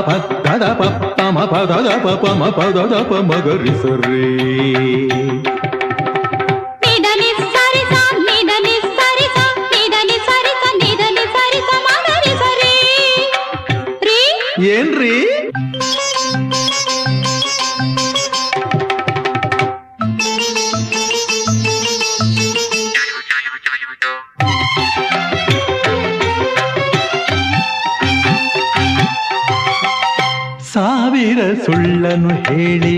ಪದ ಪಮ ಪದ ಪಮ ಪದ ಪ ಮಗರಿ ಸರಿ ಏನ್ರಿ ಸಾವಿರ ಸುಳ್ಳನ್ನು ಹೇಳಿ